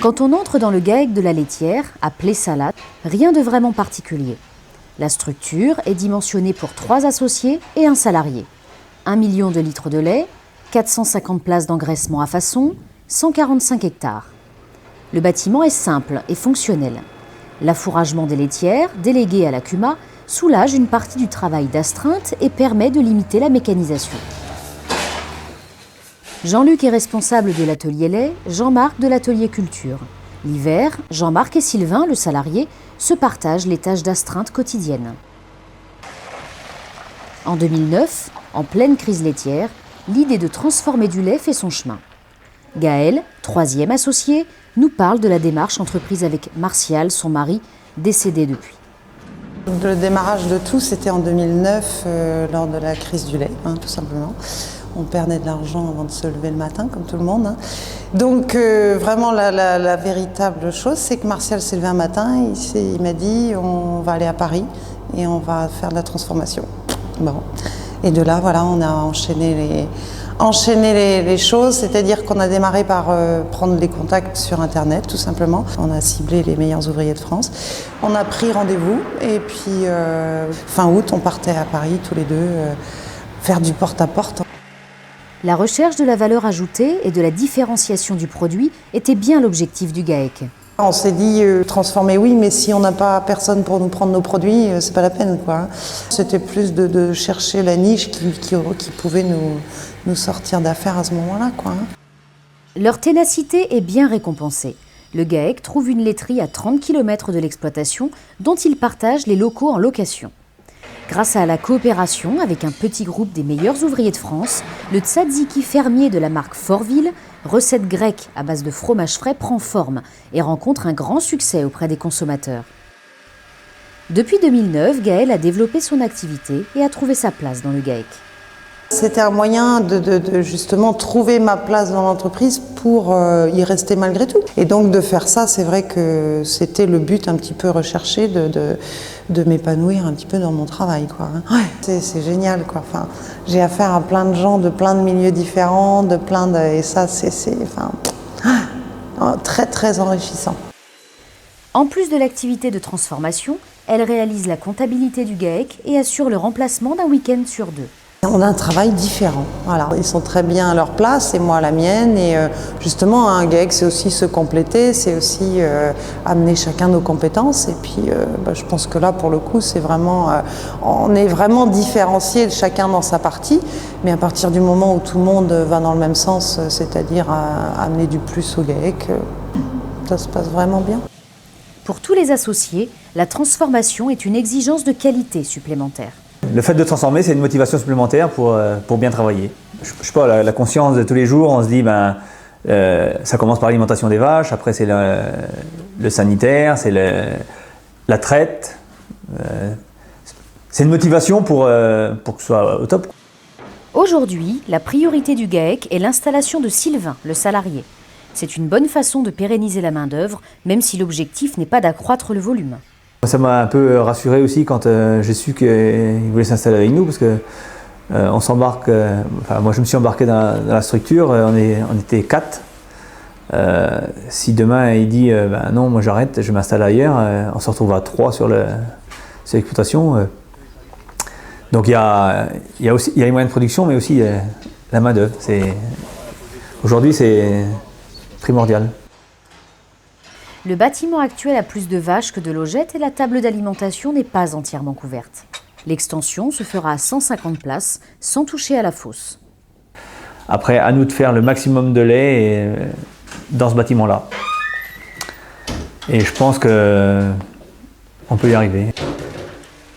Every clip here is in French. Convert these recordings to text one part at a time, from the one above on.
Quand on entre dans le GAEC de la laitière, appelé Salat, rien de vraiment particulier. La structure est dimensionnée pour 3 associés et un salarié. 1 million de litres de lait, 450 places d'engraissement à façon, 145 hectares. Le bâtiment est simple et fonctionnel. L'affouragement des laitières, délégué à la CUMA, soulage une partie du travail d'astreinte et permet de limiter la mécanisation. Jean-Luc est responsable de l'atelier lait, Jean-Marc de l'atelier culture. L'hiver, Jean-Marc et Sylvain, le salarié, se partagent les tâches d'astreinte quotidiennes. En 2009, en pleine crise laitière, l'idée de transformer du lait fait son chemin. Gaël, 3e associé, nous parle de la démarche entreprise avec Martial, son mari, décédé depuis. Le démarrage de tout, c'était en 2009, lors de la crise du lait, tout simplement. On perdait de l'argent avant de se lever le matin, comme tout le monde. Donc vraiment, la véritable chose, c'est que Martial s'est levé un matin, il m'a dit on va aller à Paris et on va faire de la transformation. Bon. Et de là, voilà, on a enchaîné les choses, c'est-à-dire qu'on a démarré par prendre des contacts sur Internet, tout simplement. On a ciblé les meilleurs ouvriers de France. On a pris rendez-vous et puis fin août, on partait à Paris tous les deux faire du porte-à-porte. La recherche de la valeur ajoutée et de la différenciation du produit était bien l'objectif du GAEC. On s'est dit transformer oui, mais si on n'a pas personne pour nous prendre nos produits, c'est pas la peine, quoi. C'était plus de chercher la niche qui pouvait nous sortir d'affaires à ce moment-là, quoi. Leur ténacité est bien récompensée. Le GAEC trouve une laiterie à 30 km de l'exploitation dont ils partagent les locaux en location. Grâce à la coopération avec un petit groupe des meilleurs ouvriers de France, le tzatziki fermier de la marque Fortville, recette grecque à base de fromage frais, prend forme et rencontre un grand succès auprès des consommateurs. Depuis 2009, Gaël a développé son activité et a trouvé sa place dans le GAEC. C'était un moyen de justement trouver ma place dans l'entreprise pour y rester malgré tout. Et donc de faire ça, c'est vrai que c'était le but un petit peu recherché de m'épanouir un petit peu dans mon travail, quoi. Ouais, c'est génial, quoi. Enfin, j'ai affaire à plein de gens de plein de milieux différents, et ça c'est très très enrichissant. En plus de l'activité de transformation, elle réalise la comptabilité du GAEC et assure le remplacement d'un week-end sur 2. On a un travail différent. Voilà. Ils sont très bien à leur place et moi à la mienne. Et justement, un GAEC, c'est aussi se compléter, c'est aussi amener chacun nos compétences. Et puis, je pense que là, pour le coup, c'est vraiment, on est vraiment différenciés chacun dans sa partie. Mais à partir du moment où tout le monde va dans le même sens, c'est-à-dire amener du plus au GAEC, ça se passe vraiment bien. Pour tous les associés, la transformation est une exigence de qualité supplémentaire. Le fait de transformer, c'est une motivation supplémentaire pour bien travailler. Je sais pas, la conscience de tous les jours, on se dit, ça commence par l'alimentation des vaches, après c'est le sanitaire, c'est la traite. C'est une motivation pour que ce soit au top. Aujourd'hui, la priorité du GAEC est l'installation de Sylvain, le salarié. C'est une bonne façon de pérenniser la main-d'œuvre, même si l'objectif n'est pas d'accroître le volume. Ça m'a un peu rassuré aussi quand j'ai su qu'il voulait s'installer avec nous, parce que on s'embarque. Moi, je me suis embarqué dans la structure. On était 4. Si demain il dit non, moi j'arrête, je m'installe ailleurs, on se retrouve à 3 sur l'exploitation. Donc il y a les moyens de production, mais aussi la main d'œuvre. Aujourd'hui, c'est primordial. Le bâtiment actuel a plus de vaches que de logettes et la table d'alimentation n'est pas entièrement couverte. L'extension se fera à 150 places, sans toucher à la fosse. Après, à nous de faire le maximum de lait dans ce bâtiment-là. Et je pense qu'on peut y arriver.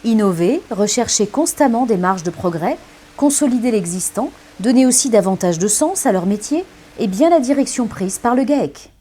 Innover, rechercher constamment des marges de progrès, consolider l'existant, donner aussi davantage de sens à leur métier, est bien la direction prise par le GAEC.